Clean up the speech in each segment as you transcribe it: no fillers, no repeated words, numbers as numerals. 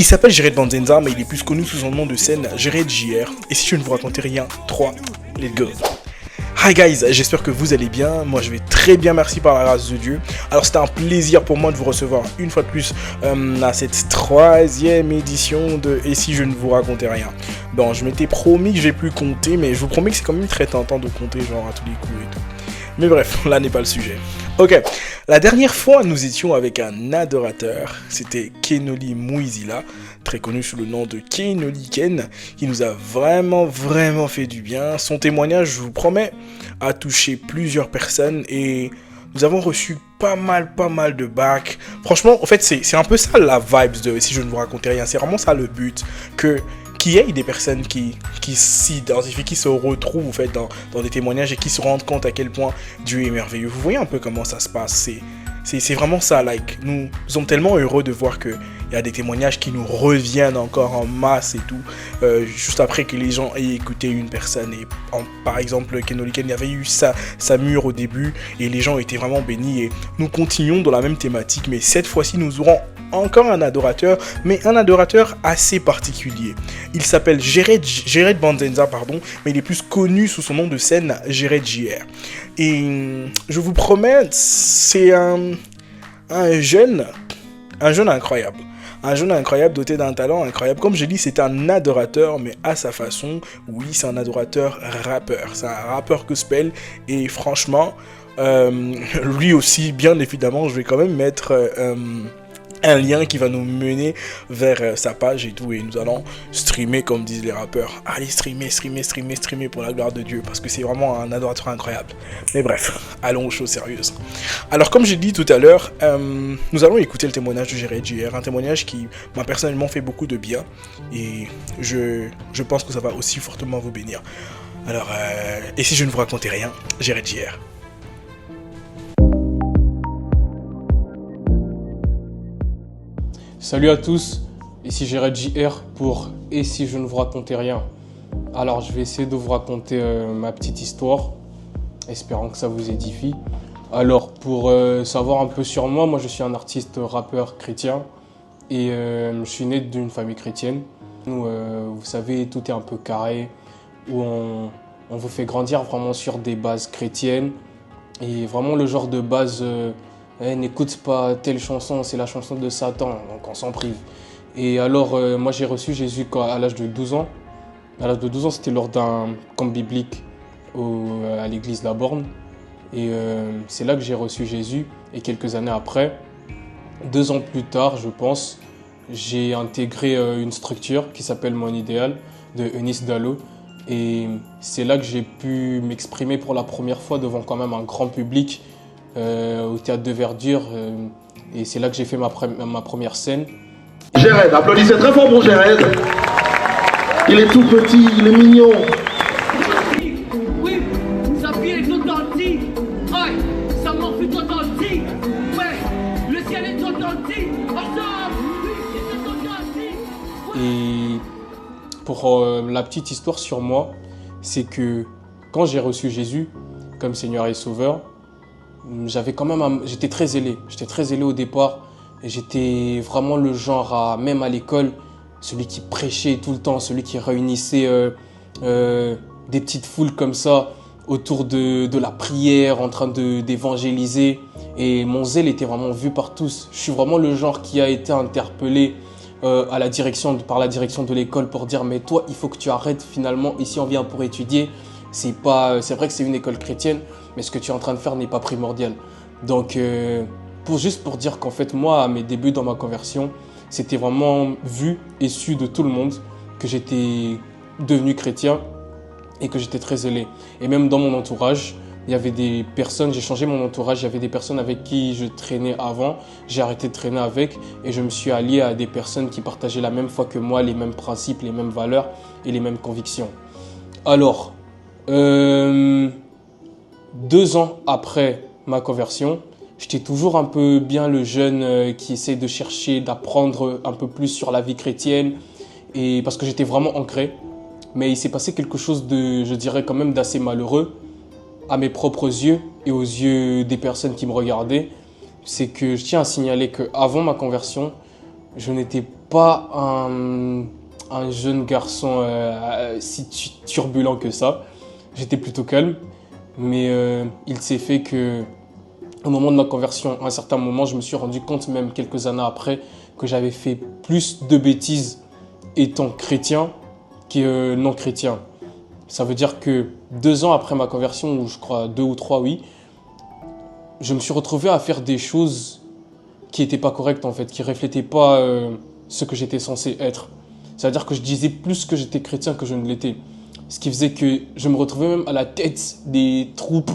Il s'appelle Jared Banzenza, mais il est plus connu sous son nom de scène Jared JR. Et si je ne vous racontais rien, 3, let's go. Hi guys, j'espère que vous allez bien, moi je vais très bien, merci par la grâce de Dieu. Alors c'était un plaisir pour moi de vous recevoir une fois de plus à cette 3e édition de Et si je ne vous racontais rien. Bon, je m'étais promis que je vais plus compter, mais je vous promets que c'est quand même très tentant de compter genre à tous les coups et tout. Mais bref, là n'est pas le sujet. Ok, la dernière fois nous étions avec un adorateur, c'était Kenoli Mouizila, très connu sous le nom de Kenoli Ken, qui nous a vraiment fait du bien. Son témoignage, je vous promets, a touché plusieurs personnes et nous avons reçu pas mal de bacs. Franchement, en fait, c'est un peu ça la vibes de Si je ne vous racontais rien, c'est vraiment ça le but, qu'il y ait des personnes qui s'identifient, qui se retrouvent en fait, dans des témoignages et qui se rendent compte à quel point Dieu est merveilleux. Vous voyez un peu comment ça se passe, c'est vraiment ça, like, nous sommes tellement heureux de voir qu'il y a des témoignages qui nous reviennent encore en masse et tout, juste après que les gens aient écouté une personne. Et par exemple, Kenoli Ken, il y avait eu Samur au début et les gens étaient vraiment bénis et nous continuons dans la même thématique, mais cette fois-ci nous aurons encore un adorateur, mais un adorateur assez particulier. Il s'appelle Jared Banzenza, mais il est plus connu sous son nom de scène Jared JR. Et je vous promets, c'est un jeune incroyable. Un jeune incroyable, doté d'un talent incroyable. Comme je dis, c'est un adorateur, mais à sa façon. Oui, c'est un adorateur rappeur. C'est un rappeur gospel. Et franchement, lui aussi, bien évidemment, je vais quand même mettre un lien qui va nous mener vers sa page et tout, et nous allons streamer comme disent les rappeurs. Allez, streamer pour la gloire de Dieu, parce que c'est vraiment un adorateur incroyable. Mais bref, allons aux choses sérieuses. Alors comme j'ai dit tout à l'heure, nous allons écouter le témoignage de Jared JR, un témoignage qui m'a personnellement fait beaucoup de bien, et je pense que ça va aussi fortement vous bénir. Alors, et si je ne vous racontais rien, Jared JR. Salut à tous, ici Jared JR pour Et si je ne vous racontais rien. Alors je vais essayer de vous raconter ma petite histoire, espérant que ça vous édifie. Alors pour savoir un peu sur moi, je suis un artiste rappeur chrétien et je suis né d'une famille chrétienne. Nous, vous savez, tout est un peu carré, où on vous fait grandir vraiment sur des bases chrétiennes et vraiment le genre de base... n'écoute pas telle chanson, c'est la chanson de Satan, donc on s'en prive. Et alors, moi j'ai reçu Jésus à l'âge de 12 ans. À l'âge de 12 ans, c'était lors d'un camp biblique à l'église La Borne. Et c'est là que j'ai reçu Jésus. Et quelques années après, 2 ans plus tard, je pense, j'ai intégré une structure qui s'appelle Mon Idéal, de Eunice Dallo. Et c'est là que j'ai pu m'exprimer pour la première fois devant quand même un grand public, au théâtre de Verdure, et c'est là que j'ai fait ma première scène. Jared, applaudissez très fort pour Jared. Il est tout petit, il est mignon. Oui, sa vie est authentique. Ouais, sa mort fut authentique. Ouais, le ciel est authentique. Ensemble, oui, c'est authentique. Ouais. Et pour la petite histoire sur moi, c'est que quand j'ai reçu Jésus comme Seigneur et Sauveur, j'étais très zélé. J'étais très zélé au départ. Et j'étais vraiment le genre, même à l'école, celui qui prêchait tout le temps, celui qui réunissait des petites foules comme ça autour de la prière, en train d'évangéliser. Et mon zèle était vraiment vu par tous. Je suis vraiment le genre qui a été interpellé par la direction de l'école pour dire « Mais toi, il faut que tu arrêtes finalement. Ici, on vient pour étudier. C'est vrai que c'est une école chrétienne, mais ce que tu es en train de faire n'est pas primordial. » Donc, juste pour dire qu'en fait, moi, à mes débuts dans ma conversion, c'était vraiment vu et su de tout le monde que j'étais devenu chrétien et que j'étais très zélé. Et même dans mon entourage, il y avait des personnes, j'ai changé mon entourage, il y avait des personnes avec qui je traînais avant, j'ai arrêté de traîner avec et je me suis allié à des personnes qui partageaient la même foi que moi, les mêmes principes, les mêmes valeurs et les mêmes convictions. Alors, 2 ans après ma conversion, j'étais toujours un peu bien le jeune qui essaie de chercher, d'apprendre un peu plus sur la vie chrétienne, et parce que j'étais vraiment ancré. Mais il s'est passé quelque chose de, je dirais quand même d'assez malheureux à mes propres yeux et aux yeux des personnes qui me regardaient. C'est que je tiens à signaler qu'avant ma conversion, je n'étais pas un jeune garçon si turbulent que ça. J'étais plutôt calme, mais il s'est fait que au moment de ma conversion, à un certain moment, je me suis rendu compte, même quelques années après, que j'avais fait plus de bêtises étant chrétien que non chrétien. Ça veut dire que 2 ans après ma conversion, ou je crois 2 ou 3, oui, je me suis retrouvé à faire des choses qui n'étaient pas correctes en fait, qui ne reflétaient pas ce que j'étais censé être. C'est-à-dire que je disais plus que j'étais chrétien que je ne l'étais. Ce qui faisait que je me retrouvais même à la tête des troupes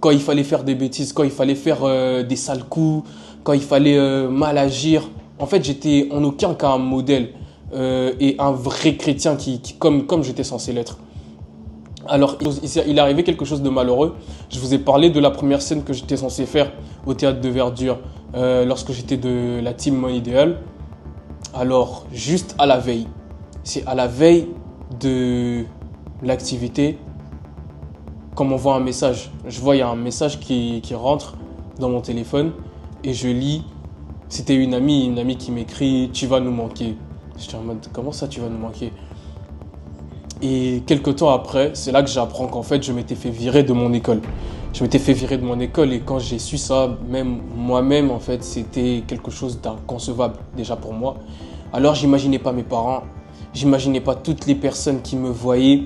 quand il fallait faire des bêtises, quand il fallait faire des sales coups, quand il fallait mal agir. En fait, j'étais en aucun cas un modèle et un vrai chrétien comme j'étais censé l'être. Alors, il est arrivé quelque chose de malheureux. Je vous ai parlé de la première scène que j'étais censé faire au théâtre de Verdure lorsque j'étais de la team Mon Idéal. Alors, juste à la veille, c'est à la veille de l'activité qu'on m'envoie un message. Je vois, il y a un message qui rentre dans mon téléphone et je lis. C'était une amie qui m'écrit « Tu vas nous manquer ». J'étais en mode « Comment ça, tu vas nous manquer ?» Et quelques temps après, c'est là que j'apprends qu'en fait, je m'étais fait virer de mon école. Je m'étais fait virer de mon école et quand j'ai su ça, même moi-même, en fait, c'était quelque chose d'inconcevable déjà pour moi. Alors, j'imaginais pas mes parents, j'imaginais pas toutes les personnes qui me voyaient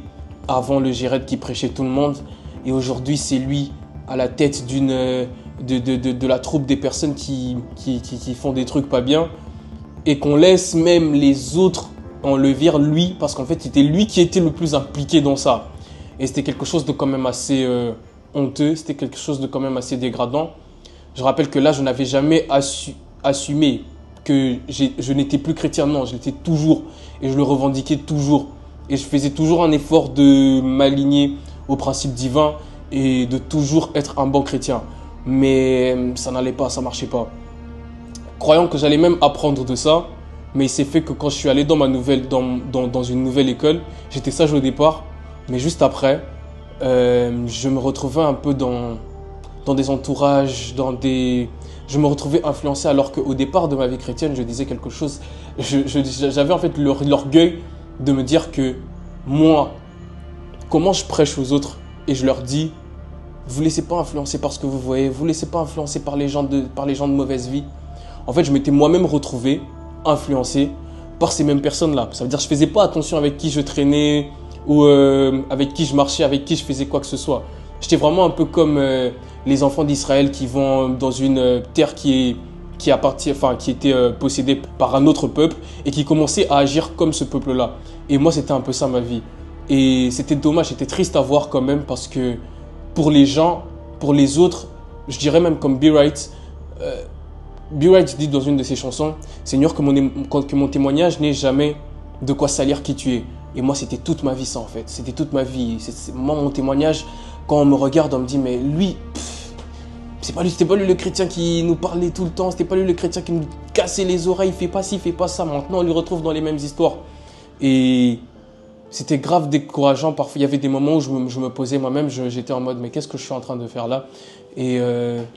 avant le Jéred qui prêchait tout le monde. Et aujourd'hui, c'est lui à la tête de la troupe des personnes qui font des trucs pas bien et qu'on laisse même les autres en le vire lui parce qu'en fait, c'était lui qui était le plus impliqué dans ça. Et c'était quelque chose de quand même assez honteux, c'était quelque chose de quand même assez dégradant. Je rappelle que là, je n'avais jamais assumé que je n'étais plus chrétien, non, je l'étais toujours et je le revendiquais toujours. Et je faisais toujours un effort de m'aligner aux principes divins et de toujours être un bon chrétien. Mais ça n'allait pas, ça marchait pas. Croyant que j'allais même apprendre de ça, mais il s'est fait que quand je suis allé dans une nouvelle école, j'étais sage au départ, mais juste après, je me retrouvais un peu dans des entourages, je me retrouvais influencé alors qu'au départ de ma vie chrétienne, je disais quelque chose. J'avais en fait l'orgueil de me dire que moi, comment je prêche aux autres et je leur dis, vous ne laissez pas influencer par ce que vous voyez, vous ne laissez pas influencer par les gens de mauvaise vie. En fait, je m'étais moi-même retrouvé influencé par ces mêmes personnes-là. Ça veut dire que je ne faisais pas attention avec qui je traînais ou avec qui je marchais, avec qui je faisais quoi que ce soit. J'étais vraiment un peu comme les enfants d'Israël qui vont dans une terre qui était possédée par un autre peuple et qui commençait à agir comme ce peuple-là. Et moi, c'était un peu ça ma vie. Et c'était dommage, c'était triste à voir quand même parce que pour les gens, pour les autres, je dirais même comme B. Wright, B. Wright dit dans une de ses chansons « Seigneur, que mon témoignage n'ait jamais de quoi salir qui tu es ». Et moi, c'était toute ma vie ça en fait. C'était toute ma vie. Moi, mon témoignage, quand on me regarde, on me dit « Mais lui, c'était pas lui le chrétien qui nous parlait tout le temps. C'était pas lui le chrétien qui nous cassait les oreilles. Il fait pas ci, il fait pas ça. Maintenant, on lui retrouve dans les mêmes histoires. » Et c'était grave décourageant. Parfois, il y avait des moments où je me posais moi-même. J'étais en mode « Mais qu'est-ce que je suis en train de faire là ?» Et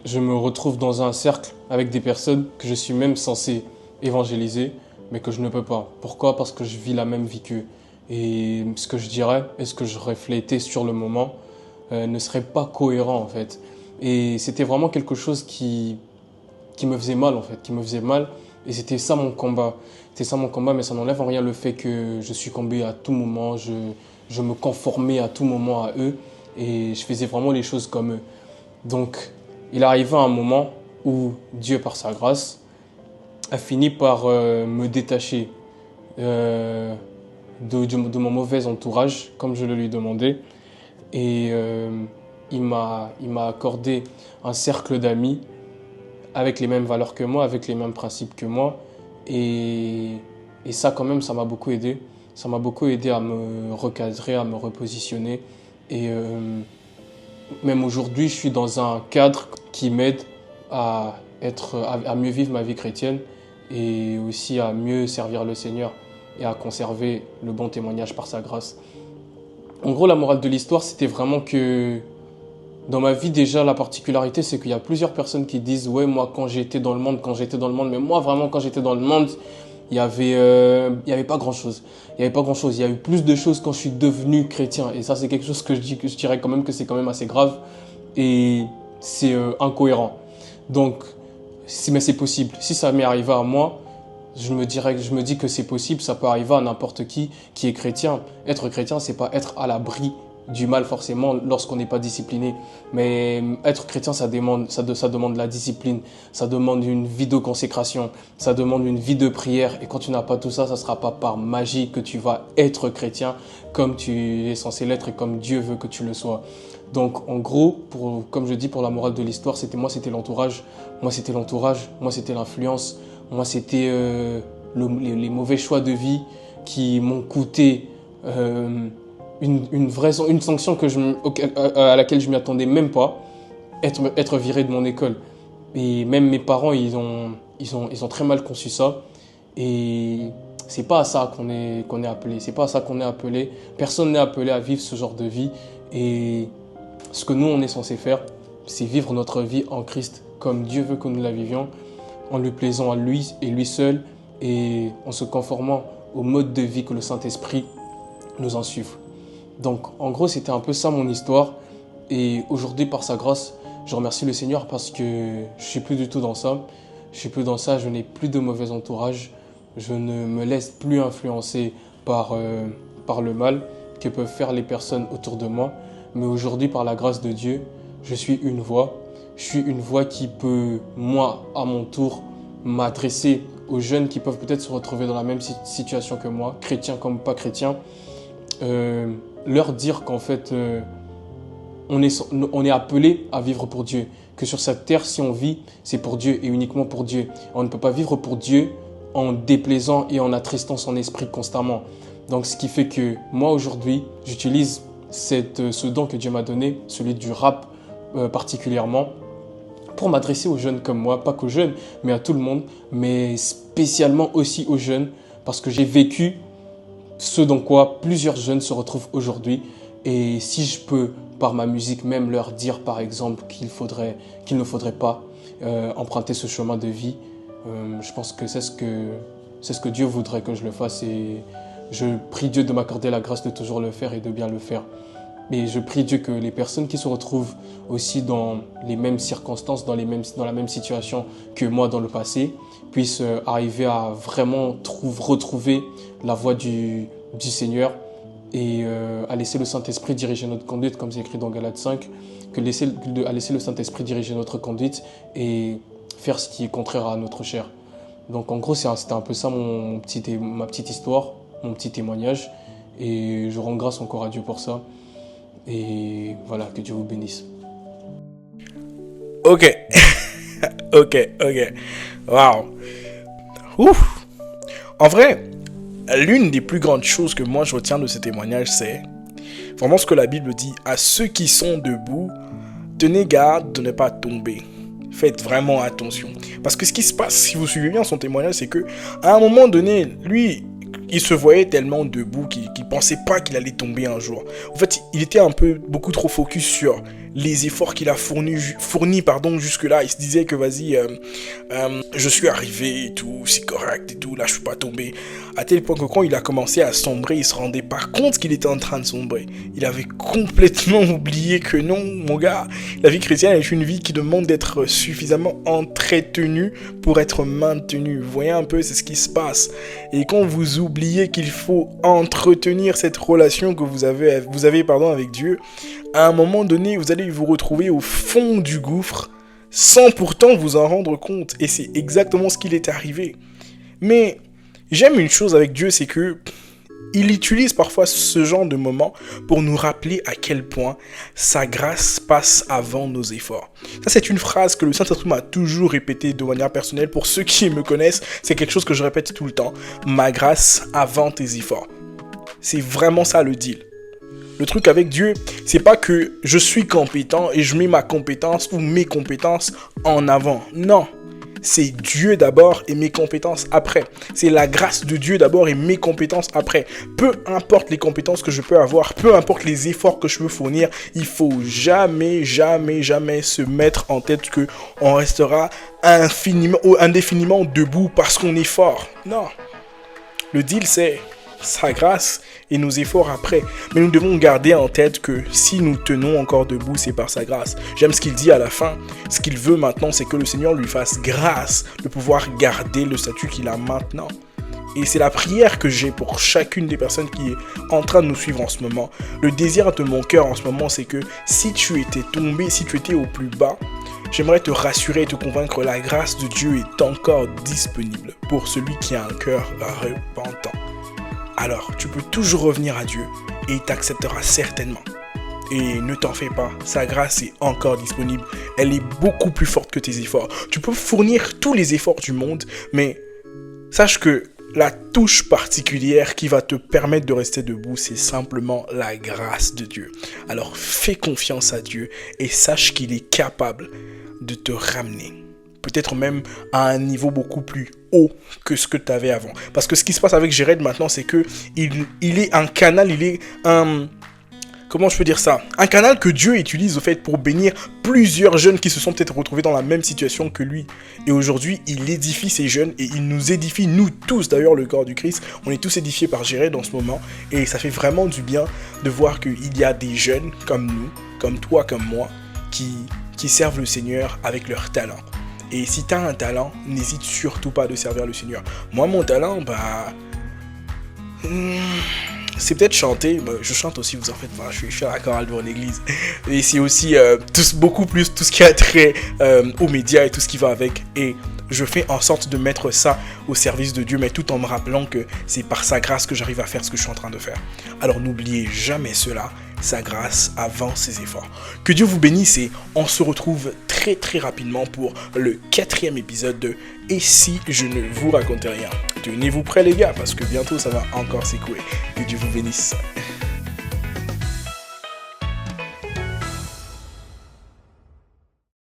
je me retrouve dans un cercle avec des personnes que je suis même censé évangéliser, mais que je ne peux pas. Pourquoi ? Parce que je vis la même vie qu'eux. Et ce que je dirais et ce que je reflétais sur le moment ne serait pas cohérent en fait. Et c'était vraiment quelque chose qui me faisait mal en fait, qui me faisait mal. Et c'était ça mon combat. C'était ça mon combat, mais ça n'enlève en rien le fait que je succombais à tout moment, je me conformais à tout moment à eux et je faisais vraiment les choses comme eux. Donc, il arriva un moment où Dieu, par sa grâce, a fini par me détacher de mon mauvais entourage, comme je le lui demandais. Et il m'a accordé un cercle d'amis avec les mêmes valeurs que moi, avec les mêmes principes que moi. Et ça, quand même, ça m'a beaucoup aidé. Ça m'a beaucoup aidé à me recadrer, à me repositionner. Et même aujourd'hui, je suis dans un cadre qui m'aide à mieux vivre ma vie chrétienne et aussi à mieux servir le Seigneur et à conserver le bon témoignage par sa grâce. En gros, la morale de l'histoire, c'était vraiment que Dans ma vie, déjà, la particularité, c'est qu'il y a plusieurs personnes qui disent « Ouais, moi, quand j'étais dans le monde, mais moi, vraiment, quand j'étais dans le monde, il y avait pas grand-chose. Il y avait pas grand-chose. Il y a eu plus de choses quand je suis devenu chrétien. » Et ça, c'est quelque chose que je dirais quand même que c'est quand même assez grave et c'est incohérent. Donc, mais c'est possible. Si ça m'est arrivé à moi, je me dis que c'est possible, ça peut arriver à n'importe qui est chrétien. Être chrétien, c'est pas être à l'abri du mal forcément lorsqu'on n'est pas discipliné. Mais être chrétien, ça demande de la discipline, ça demande une vie de consécration, ça demande une vie de prière. Et quand tu n'as pas tout ça, ça ne sera pas par magie que tu vas être chrétien comme tu es censé l'être et comme Dieu veut que tu le sois. Donc en gros, comme je dis, pour la morale de l'histoire, c'était l'entourage, moi c'était l'influence, moi c'était les mauvais choix de vie qui m'ont coûté une sanction à laquelle je m'y attendais même pas, être viré de mon école. Et même mes parents, ils ont très mal conçu ça. Et c'est pas à ça qu'on est appelé. C'est pas à ça qu'on est appelé. Personne n'est appelé à vivre ce genre de vie. Et ce que nous, on est censé faire, c'est vivre notre vie en Christ comme Dieu veut que nous la vivions, en lui plaisant à lui et lui seul, et en se conformant au mode de vie que le Saint-Esprit nous insuffle. Donc, en gros, c'était un peu ça mon histoire. Et aujourd'hui, par sa grâce, je remercie le Seigneur parce que je suis plus du tout dans ça. Je n'ai plus de mauvais entourage. Je ne me laisse plus influencer par le mal que peuvent faire les personnes autour de moi. Mais aujourd'hui, par la grâce de Dieu, je suis une voix. Je suis une voix qui peut, moi, à mon tour, m'adresser aux jeunes qui peuvent peut-être se retrouver dans la même situation que moi, chrétiens comme pas chrétiens. Leur dire qu'en fait, on est appelé à vivre pour Dieu. Que sur cette terre, si on vit, c'est pour Dieu et uniquement pour Dieu. On ne peut pas vivre pour Dieu en déplaisant et en attristant son esprit constamment. Donc, ce qui fait que moi, aujourd'hui, j'utilise ce don que Dieu m'a donné, celui du rap particulièrement, pour m'adresser aux jeunes comme moi, pas qu'aux jeunes, mais à tout le monde, mais spécialement aussi aux jeunes, parce que j'ai vécu ce dans quoi plusieurs jeunes se retrouvent aujourd'hui. Et si je peux, par ma musique, même leur dire, par exemple, qu'il ne faudrait pas emprunter ce chemin de vie, je pense que c'est ce que Dieu voudrait que je le fasse. Et je prie Dieu de m'accorder la grâce de toujours le faire et de bien le faire. Et je prie Dieu que les personnes qui se retrouvent aussi dans les mêmes circonstances, dans la même situation que moi dans le passé, puissent arriver à vraiment retrouver la voie du Seigneur et à laisser le Saint-Esprit diriger notre conduite, comme c'est écrit dans Galates 5, à laisser le Saint-Esprit diriger notre conduite et faire ce qui est contraire à notre chair. Donc en gros, c'était un peu ça ma petite histoire, mon petit témoignage. Et je rends grâce encore à Dieu pour ça. Et voilà, que Dieu vous bénisse. Ok. ok. Waouh. Ouf. En vrai, l'une des plus grandes choses que moi je retiens de ce témoignage, c'est vraiment ce que la Bible dit. À ceux qui sont debout, tenez garde de ne pas tomber. Faites vraiment attention. Parce que ce qui se passe, si vous suivez bien son témoignage, c'est que à un moment donné, lui, il se voyait tellement debout qu'il pensait pas qu'il allait tomber un jour. En fait, il était beaucoup trop focus sur les efforts qu'il a fournis jusque-là. Il se disait que vas-y, je suis arrivé et tout, c'est correct et tout, là je suis pas tombé. À tel point que quand il a commencé à sombrer, il se rendait pas compte qu'il était en train de sombrer. Il avait complètement oublié que non, mon gars, la vie chrétienne est une vie qui demande d'être suffisamment entretenue pour être maintenue. Vous voyez un peu, c'est ce qui se passe. Et quand vous oubliez qu'il faut entretenir cette relation que vous avez avec Dieu, à un moment donné, vous allez vous retrouver au fond du gouffre sans pourtant vous en rendre compte. Et c'est exactement ce qu'il est arrivé. Mais j'aime une chose avec Dieu, c'est que il utilise parfois ce genre de moments pour nous rappeler à quel point sa grâce passe avant nos efforts. Ça, c'est une phrase que le Saint-Esprit m'a toujours répétée de manière personnelle. Pour ceux qui me connaissent, c'est quelque chose que je répète tout le temps. Ma grâce avant tes efforts. C'est vraiment ça le deal. Le truc avec Dieu, c'est pas que je suis compétent et je mets ma compétence ou mes compétences en avant. Non. c'est Dieu d'abord et mes compétences après. C'est la grâce de Dieu d'abord et mes compétences après. Peu importe les compétences que je peux avoir, peu importe les efforts que je peux fournir, il faut jamais se mettre en tête que on restera indéfiniment debout parce qu'on est fort. Non. Le deal, c'est sa grâce et nos efforts après. Mais nous devons garder en tête que si nous tenons encore debout, c'est par sa grâce. J'aime ce qu'il dit à la fin. Ce qu'il veut maintenant, c'est que le Seigneur lui fasse grâce de pouvoir garder le statut qu'il a maintenant. Et c'est la prière que j'ai pour chacune des personnes qui est en train de nous suivre en ce moment. Le désir de mon cœur en ce moment, c'est que si tu étais tombé, si tu étais au plus bas, j'aimerais te rassurer et te convaincre, la grâce de Dieu est encore disponible pour celui qui a un cœur repentant. Alors, tu peux toujours revenir à Dieu et il t'acceptera certainement. Et ne t'en fais pas, sa grâce est encore disponible. Elle est beaucoup plus forte que tes efforts. Tu peux fournir tous les efforts du monde, mais sache que la touche particulière qui va te permettre de rester debout, c'est simplement la grâce de Dieu. Alors fais confiance à Dieu et sache qu'il est capable de te ramener. Peut-être même à un niveau beaucoup plus haut que ce que tu avais avant. Parce que ce qui se passe avec Jared maintenant, c'est que il est un canal, il est un... Comment je peux dire ça? Un canal que Dieu utilise au fait pour bénir plusieurs jeunes qui se sont peut-être retrouvés dans la même situation que lui. Et aujourd'hui, il édifie ces jeunes et il nous édifie, nous tous d'ailleurs, le corps du Christ. On est tous édifiés par Jared en ce moment. Et ça fait vraiment du bien de voir qu'il y a des jeunes comme nous, comme toi, comme moi, qui servent le Seigneur avec leur talent. Et si tu as un talent, n'hésite surtout pas de servir le Seigneur. Moi, mon talent, c'est peut-être chanter, mais je chante aussi, vous en faites pas, je suis à la chorale de mon église. Et c'est aussi beaucoup plus tout ce qui a trait aux médias et tout ce qui va avec. Et je fais en sorte de mettre ça au service de Dieu, mais tout en me rappelant que c'est par sa grâce que j'arrive à faire ce que je suis en train de faire. Alors n'oubliez jamais cela, sa grâce avant ses efforts. Que Dieu vous bénisse et on se retrouve très rapidement pour le 4e épisode de « Et si je ne vous racontais rien ?» Tenez-vous prêts les gars, parce que bientôt ça va encore s'écouler. Que Dieu vous bénisse.